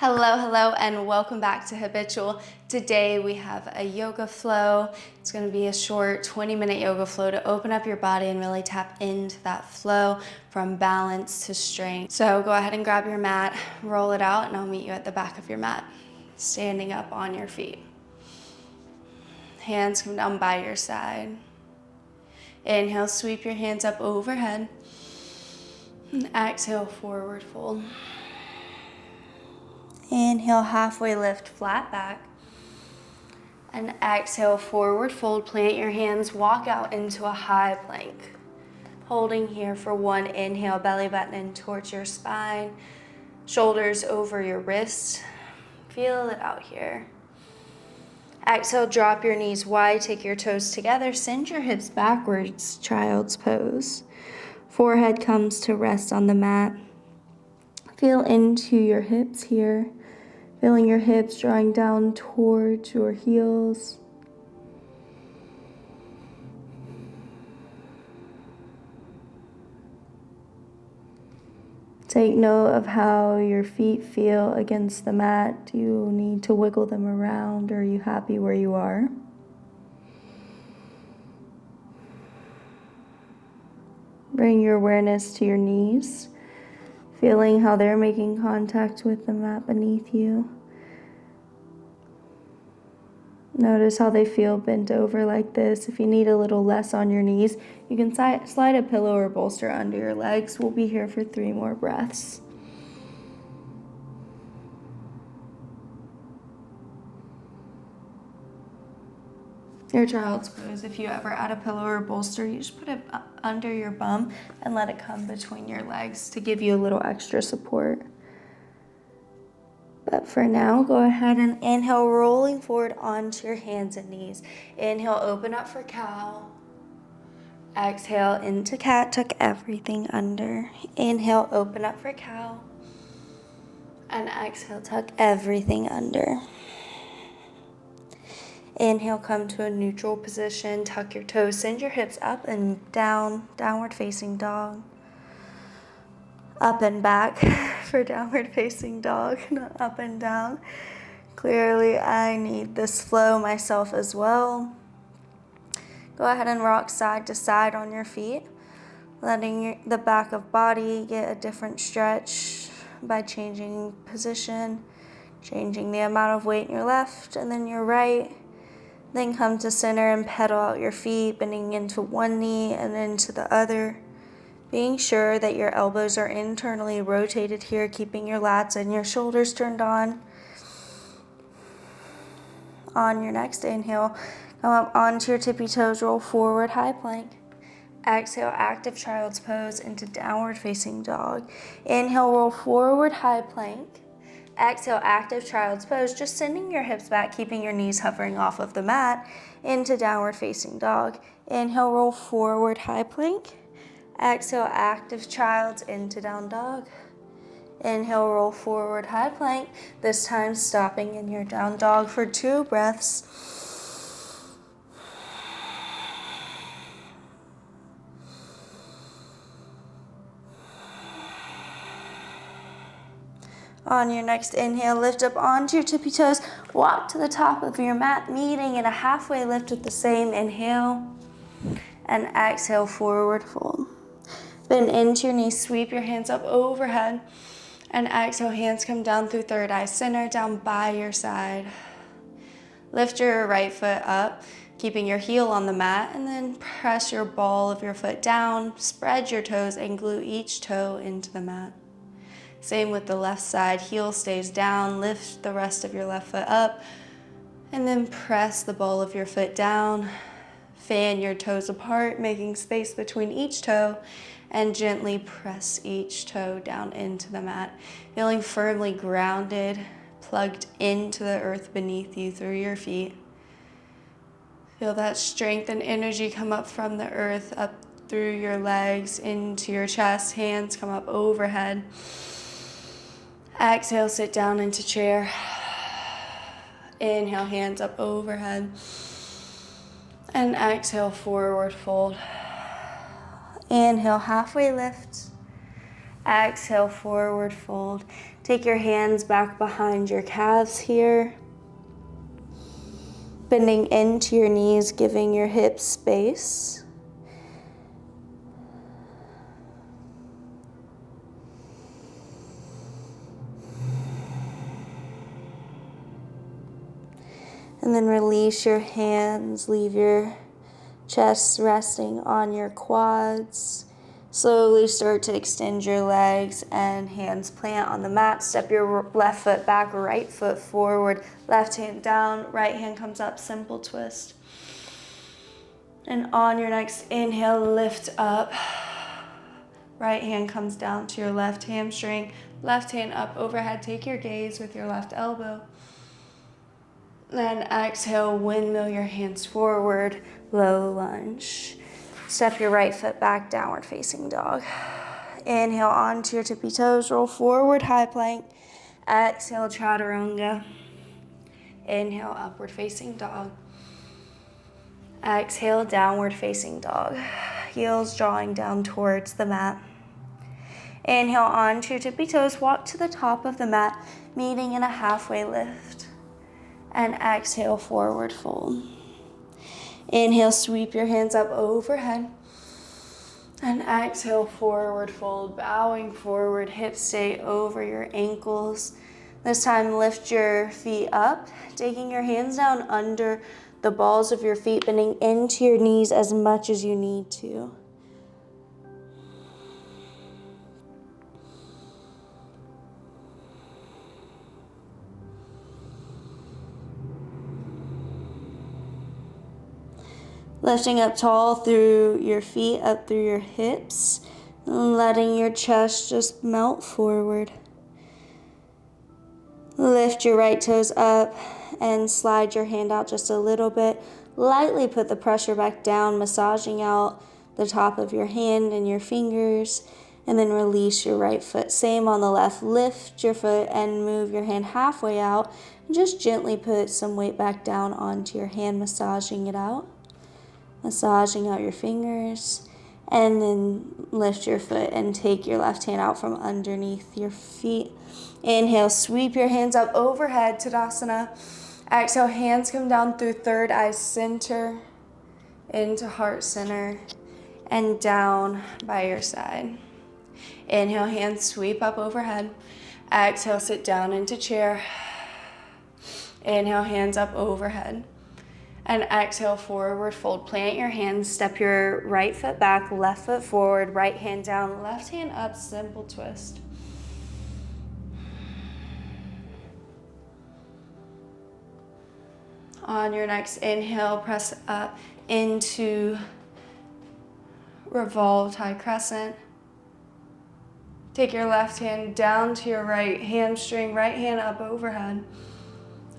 Hello, and welcome back to Habitual. Today we have a yoga flow. It's going to be a short 20-minute yoga flow to open up your body and really tap into that flow from balance to strength. So go ahead and grab your mat, roll it out, and I'll meet you at the back of your mat, standing up on your feet. Hands come down by your side. Inhale, sweep your hands up overhead. And exhale, forward fold. Inhale, halfway lift, flat back. And exhale, forward fold. Plant your hands, walk out into a high plank. Holding here for one inhale, belly button in towards your spine. Shoulders over your wrists. Feel it out here. Exhale, drop your knees wide, take your toes together, send your hips backwards, child's pose. Forehead comes to rest on the mat. Feel into your hips here. Feeling your hips drawing down towards your heels. Take note of how your feet feel against the mat. Do you need to wiggle them around, or are you happy where you are? Bring your awareness to your knees. Feeling how they're making contact with the mat beneath you. Notice how they feel bent over like this. If you need a little less on your knees, you can slide a pillow or bolster under your legs. We'll be here for 3 more breaths. Your child's pose, if you ever add a pillow or bolster, you just put it under your bum and let it come between your legs to give you a little extra support. But for now, go ahead and inhale, rolling forward onto your hands and knees. Inhale, open up for cow. Exhale, into cat, tuck everything under. Inhale, open up for cow. And exhale, tuck everything under. Inhale, come to a neutral position, tuck your toes, send your hips up and down, downward facing dog. Up and back for downward facing dog, not up and down. Clearly, I need this flow myself as well. Go ahead and rock side to side on your feet, letting the back of body get a different stretch by changing position, changing the amount of weight in your left and then your right. Then come to center and pedal out your feet, bending into one knee and into the other. Being sure that your elbows are internally rotated here, keeping your lats and your shoulders turned on. On your next inhale, come up onto your tippy toes, roll forward, high plank. Exhale, active child's pose into downward facing dog. Inhale, roll forward, high plank. Exhale, active child's pose, just sending your hips back, keeping your knees hovering off of the mat, into downward facing dog. Inhale, roll forward, high plank. Exhale, active child's into down dog. Inhale, roll forward, high plank. This time stopping in your down dog for 2 breaths. On your next inhale, lift up onto your tippy toes. Walk to the top of your mat, meeting in a halfway lift with the same inhale. And exhale, forward fold. Bend into your knees, sweep your hands up overhead. And exhale, hands come down through third eye center, down by your side. Lift your right foot up, keeping your heel on the mat, and then press your ball of your foot down, spread your toes, and glue each toe into the mat. Same with the left side, heel stays down, lift the rest of your left foot up, and then press the ball of your foot down. Fan your toes apart, making space between each toe, and gently press each toe down into the mat, feeling firmly grounded, plugged into the earth beneath you through your feet. Feel that strength and energy come up from the earth, up through your legs, into your chest, hands come up overhead. Exhale, sit down into chair. Inhale, hands up overhead. And exhale, forward fold. Inhale, halfway lift. Exhale, forward fold. Take your hands back behind your calves here. Bending into your knees, giving your hips space. And then release your hands, leave your chest resting on your quads. Slowly start to extend your legs and hands plant on the mat. Step your left foot back, right foot forward, left hand down, right hand comes up, simple twist. And on your next inhale, lift up. Right hand comes down to your left hamstring, left hand up overhead. Take your gaze with your left elbow. Then exhale, windmill your hands forward, low lunge. Step your right foot back, downward facing dog. Inhale onto your tippy toes, roll forward, high plank. Exhale, chaturanga. Inhale, upward facing dog. Exhale, downward facing dog. Heels drawing down towards the mat. Inhale onto your tippy toes, walk to the top of the mat, meeting in a halfway lift. And exhale, forward fold. Inhale, sweep your hands up overhead. And exhale, forward fold, bowing forward, hips stay over your ankles. This time, lift your feet up, taking your hands down under the balls of your feet, bending into your knees as much as you need to. Lifting up tall through your feet, up through your hips, and letting your chest just melt forward. Lift your right toes up and slide your hand out just a little bit. Lightly put the pressure back down, massaging out the top of your hand and your fingers, and then release your right foot. Same on the left. Lift your foot and move your hand halfway out, and just gently put some weight back down onto your hand, massaging it out. Massaging out your fingers, and then lift your foot and take your left hand out from underneath your feet. Inhale, sweep your hands up overhead, Tadasana. Exhale, hands come down through third eye center, into heart center, and down by your side. Inhale, hands sweep up overhead. Exhale, sit down into chair. Inhale, hands up overhead. And exhale, forward fold. Plant your hands, step your right foot back, left foot forward, right hand down, left hand up, simple twist. On your next inhale, press up into revolved high crescent. Take your left hand down to your right hamstring, right hand up overhead.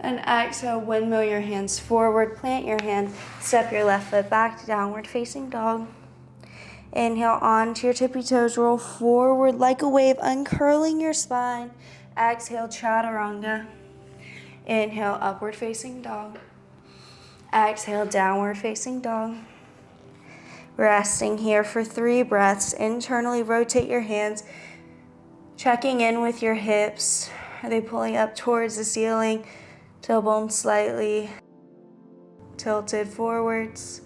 And exhale, windmill your hands forward, plant your hand, step your left foot back to downward facing dog. Inhale onto your tippy toes, roll forward like a wave, uncurling your spine. Exhale, chaturanga. Inhale, upward facing dog. Exhale, downward facing dog. Resting here for 3 breaths. Internally rotate your hands, checking in with your hips. Are they pulling up towards the ceiling? Tailbone slightly tilted forwards.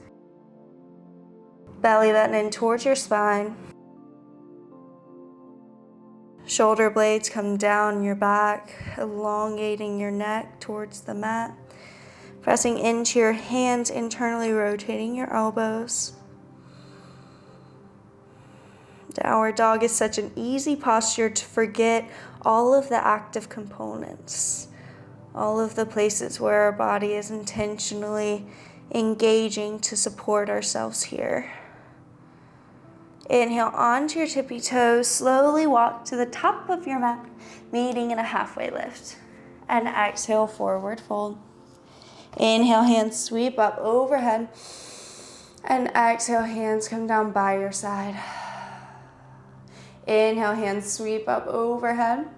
Belly button in towards your spine. Shoulder blades come down your back, elongating your neck towards the mat. Pressing into your hands, internally rotating your elbows. Downward dog is such an easy posture to forget all of the active components. All of the places where our body is intentionally engaging to support ourselves here. Inhale onto your tippy toes, slowly walk to the top of your mat, meeting in a halfway lift. And exhale, forward fold. Inhale, hands sweep up overhead. And exhale, hands come down by your side. Inhale, hands sweep up overhead.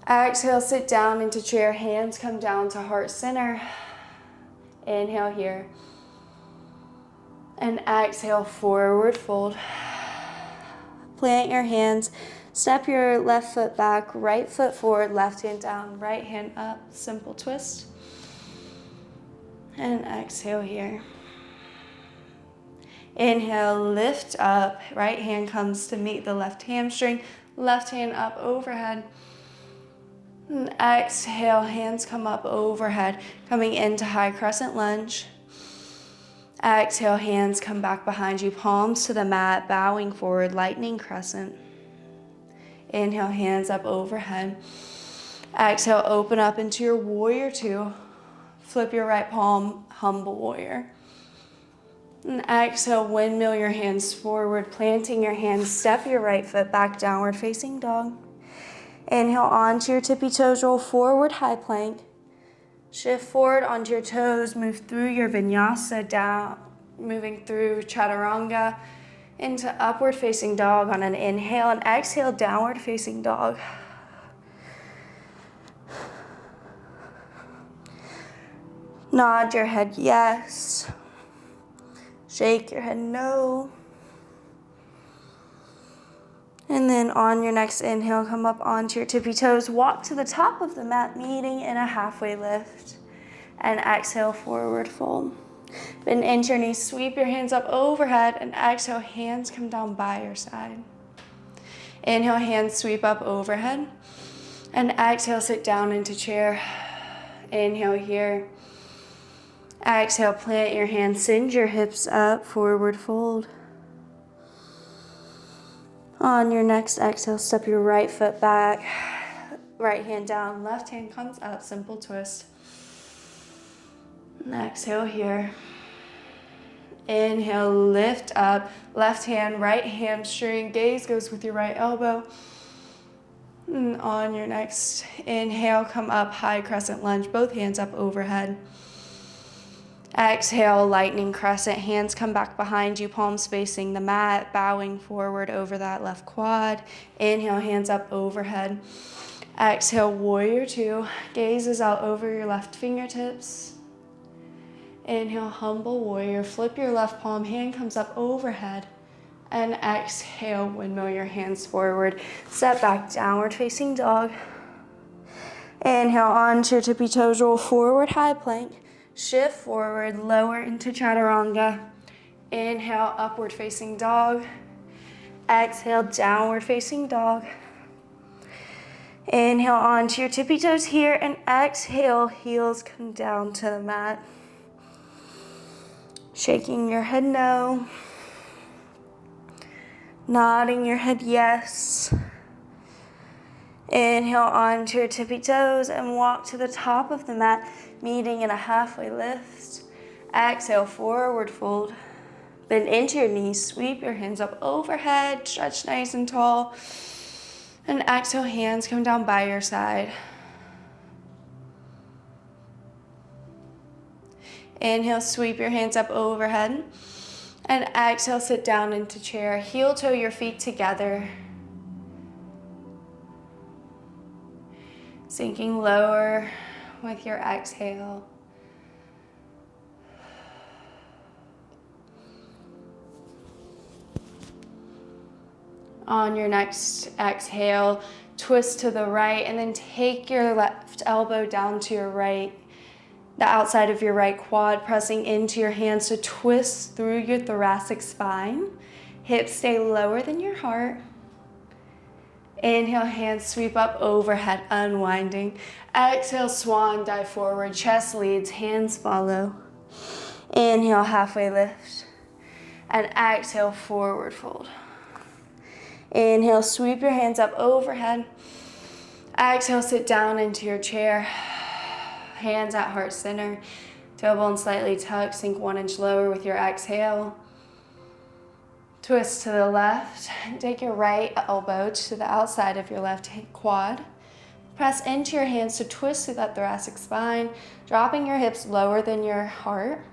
Exhale, sit down into chair. Hands come down to heart center. Inhale here. And exhale, forward fold. Plant your hands, Step your left foot back, right foot forward, left hand down, right hand up, simple twist. And exhale here. Inhale, lift up, right hand comes to meet the left hamstring, left hand up overhead. And exhale, hands come up overhead, coming into high crescent lunge. Exhale, hands come back behind you, palms to the mat, bowing forward, lightning crescent. Inhale, hands up overhead. Exhale, open up into your warrior two. Flip your right palm, humble warrior. And exhale, windmill your hands forward, planting your hands, step your right foot back, downward facing dog. Inhale, onto your tippy toes, roll forward, high plank. Shift forward onto your toes, move through your vinyasa down, moving through chaturanga into upward facing dog on an inhale, and exhale, downward facing dog. Nod your head yes. Shake your head no. And then on your next inhale, come up onto your tippy toes, walk to the top of the mat, meeting in a halfway lift. And exhale, forward fold. Bend into your knees, sweep your hands up overhead, and exhale, hands come down by your side. Inhale, hands sweep up overhead. And exhale, sit down into chair. Inhale here. Exhale, plant your hands, send your hips up, forward fold. On your next exhale, step your right foot back, right hand down, left hand comes up, simple twist. And exhale here. Inhale, lift up, left hand, right hamstring, gaze goes with your right elbow. And on your next inhale, come up, high crescent lunge, both hands up overhead. Exhale, lightning crescent, hands come back behind you, palms facing the mat, bowing forward over that left quad. Inhale, hands up overhead. Exhale, warrior two, gaze is out over your left fingertips. Inhale, humble warrior, flip your left palm, hand comes up overhead. And exhale, windmill your hands forward. Step back, downward facing dog. Inhale, onto your tippy toes, roll forward, high plank. Shift forward, lower into chaturanga. Inhale, upward facing dog. Exhale, downward facing dog. Inhale, onto your tippy toes here, and exhale, heels come down to the mat. Shaking your head no. Nodding your head yes. Inhale onto your tippy toes and walk to the top of the mat, meeting in a halfway lift. Exhale, forward fold. Bend into your knees, sweep your hands up overhead, stretch nice and tall. And exhale, hands come down by your side. Inhale, sweep your hands up overhead. And exhale, sit down into chair. Heel toe your feet together. Sinking lower with your exhale. On your next exhale, twist to the right and then take your left elbow down to your right, the outside of your right quad, pressing into your hands to twist through your thoracic spine. Hips stay lower than your heart. Inhale, hands sweep up overhead, unwinding. Exhale, swan dive forward, chest leads, hands follow. Inhale, halfway lift. And exhale, forward fold. Inhale, sweep your hands up overhead. Exhale, sit down into your chair. Hands at heart center. Tailbone slightly tucked, sink 1 inch lower with your exhale. Twist to the left. Take your right elbow to the outside of your left quad. Press into your hands to twist through that thoracic spine, dropping your hips lower than your heart.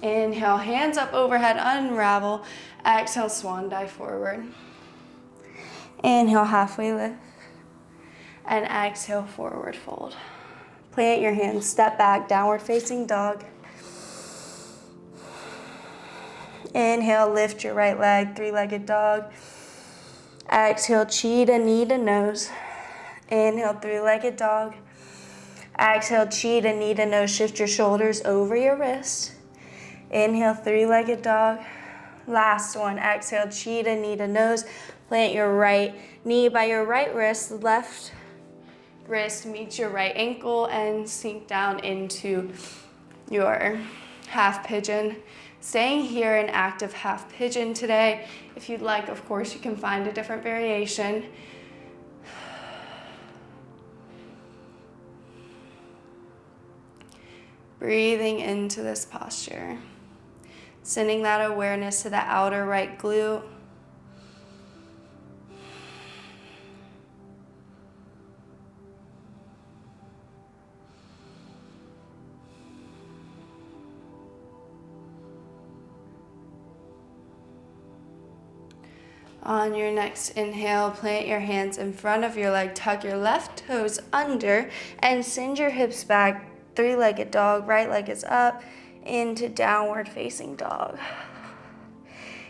Inhale, hands up overhead, unravel. Exhale, swan dive forward. Inhale, halfway lift. And exhale, forward fold. Plant your hands, step back, downward facing dog. Inhale, lift your right leg, three-legged dog. Exhale, cheetah, knee to nose. Inhale, three-legged dog. Exhale, cheetah, knee to nose. Shift your shoulders over your wrist. Inhale, three-legged dog. Last one. Exhale, cheetah, knee to nose. Plant your right knee by your right wrist. Left wrist meets your right ankle and sink down into your half pigeon. Staying here in active half pigeon today. If you'd like, of course, you can find a different variation. Breathing into this posture. Sending that awareness to the outer right glute. On your next inhale, plant your hands in front of your leg, tuck your left toes under, and send your hips back, three-legged dog, right leg is up, into downward facing dog.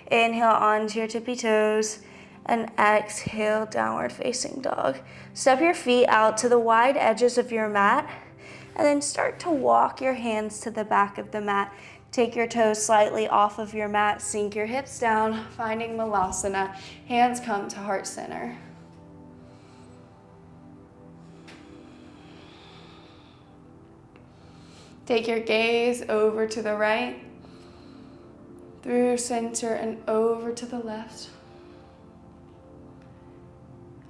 Inhale onto your tippy toes, and exhale, downward facing dog. Step your feet out to the wide edges of your mat, and then start to walk your hands to the back of the mat. Take your toes slightly off of your mat, sink your hips down, finding Malasana. Hands come to heart center. Take your gaze over to the right, through center and over to the left,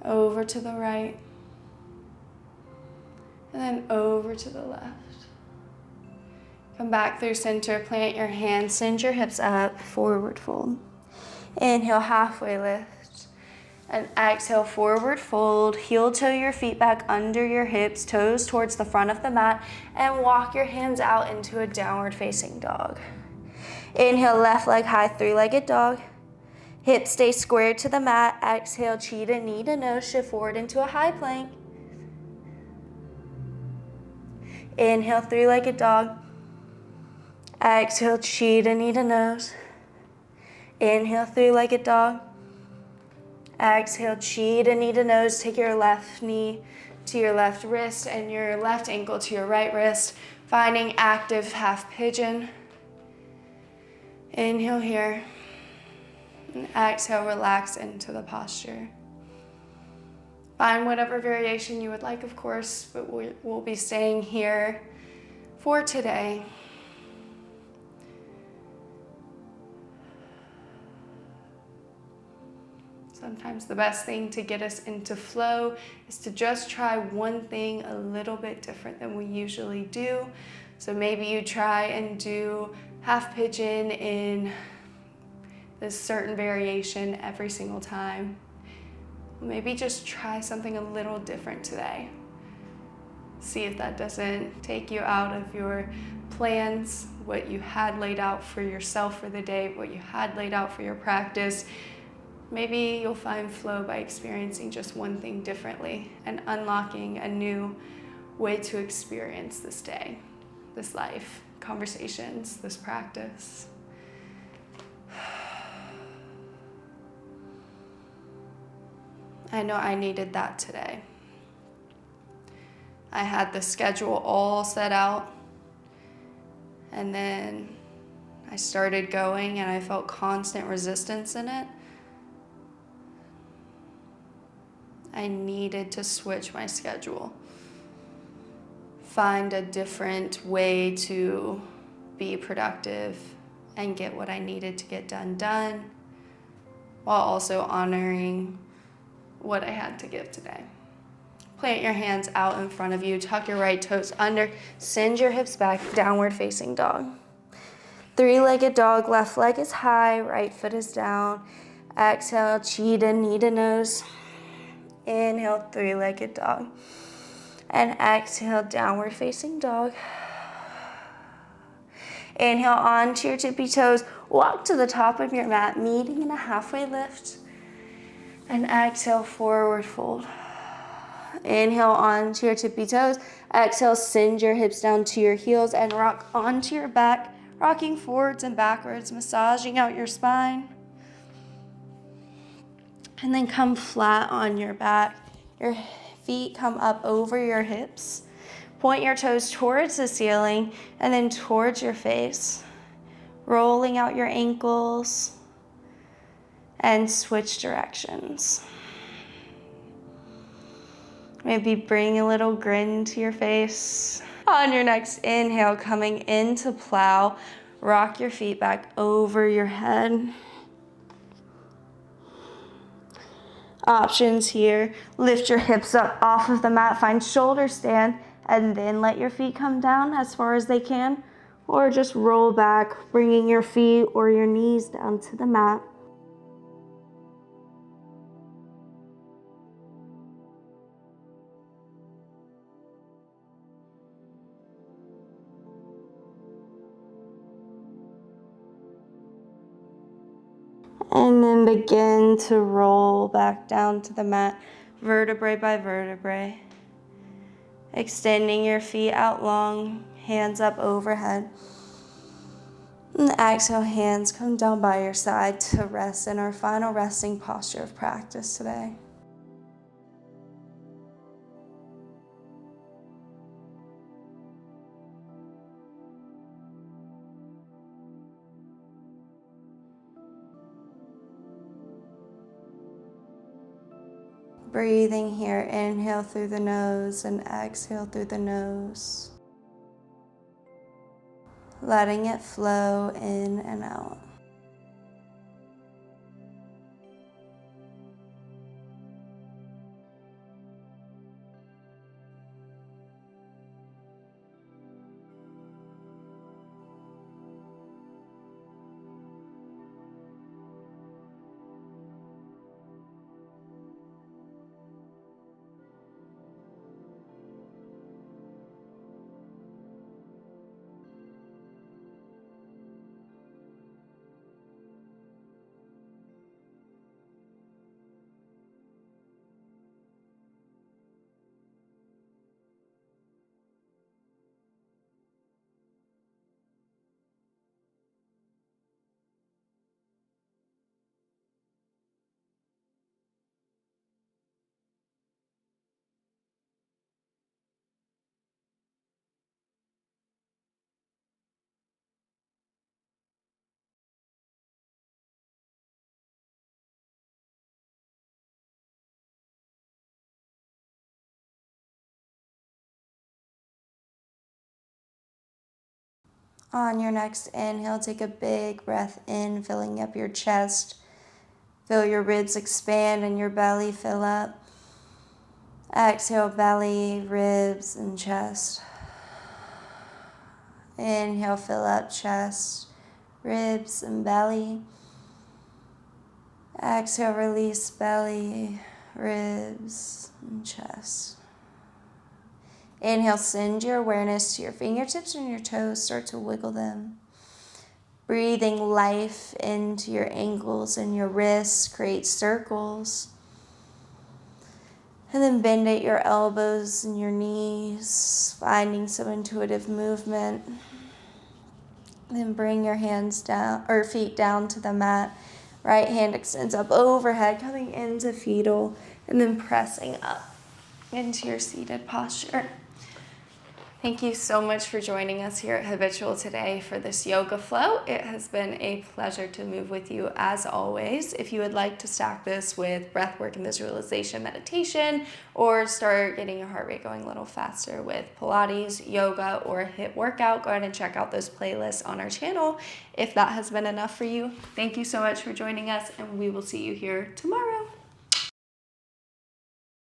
over to the right, and then over to the left. Come back through center, plant your hands, send your hips up, forward fold. Inhale, halfway lift. And exhale, forward fold. Heel toe your feet back under your hips, toes towards the front of the mat, and walk your hands out into a downward facing dog. Inhale, left leg high, three-legged dog. Hips stay squared to the mat. Exhale, cheetah, knee to nose, shift forward into a high plank. Inhale, three-legged dog. Exhale, cheetah, knee to nose. Inhale, three-legged dog. Exhale, cheetah, knee to nose. Take your left knee to your left wrist and your left ankle to your right wrist, finding active half pigeon. Inhale here. And exhale, relax into the posture. Find whatever variation you would like, of course, but we'll be staying here for today. Sometimes the best thing to get us into flow is to just try one thing a little bit different than we usually do. So maybe you try and do half pigeon in this certain variation every single time. Maybe just try something a little different today. See if that doesn't take you out of your plans, what you had laid out for yourself for the day, what you had laid out for your practice. Maybe you'll find flow by experiencing just one thing differently and unlocking a new way to experience this day, this life, conversations, this practice. I know I needed that today. I had the schedule all set out, and then I started going and I felt constant resistance in it. I needed to switch my schedule, find a different way to be productive and get what I needed to get done, while also honoring what I had to give today. Plant your hands out in front of you, tuck your right toes under, send your hips back, downward facing dog. Three-legged dog, left leg is high, right foot is down. Exhale, cheetah, knee to nose. Inhale, three-legged dog. And exhale, downward facing dog. Inhale onto your tippy toes. Walk to the top of your mat, meeting in a halfway lift. And exhale, forward fold. Inhale onto your tippy toes. Exhale, send your hips down to your heels and rock onto your back, rocking forwards and backwards, massaging out your spine. And then come flat on your back. Your feet come up over your hips. Point your toes towards the ceiling and then towards your face. Rolling out your ankles and switch directions. Maybe bring a little grin to your face. On your next inhale, coming into plow, rock your feet back over your head. Options here, lift your hips up off of the mat, find shoulder stand, and then let your feet come down as far as they can, or just roll back, bringing your feet or your knees down to the mat. And then begin to roll back down to the mat, vertebrae by vertebrae. Extending your feet out long, hands up overhead. And exhale, hands come down by your side to rest in our final resting posture of practice today. Breathing here, inhale through the nose and exhale through the nose. Letting it flow in and out. On your next inhale, take a big breath in, filling up your chest. Feel your ribs expand and your belly fill up. Exhale, belly, ribs, and chest. Inhale, fill up chest, ribs, and belly. Exhale, release belly, ribs, and chest. Inhale, send your awareness to your fingertips and your toes. Start to wiggle them. Breathing life into your ankles and your wrists. Create circles. And then bend at your elbows and your knees, finding some intuitive movement. Then bring your hands down or feet down to the mat. Right hand extends up overhead, coming into fetal, and then pressing up into your seated posture. Thank you so much for joining us here at Habitual today for this yoga flow. It has been a pleasure to move with you as always. If you would like to stack this with breathwork and visualization meditation, or start getting your heart rate going a little faster with Pilates, yoga, or a HIIT workout, go ahead and check out those playlists on our channel if that has been enough for you. Thank you so much for joining us, and we will see you here tomorrow.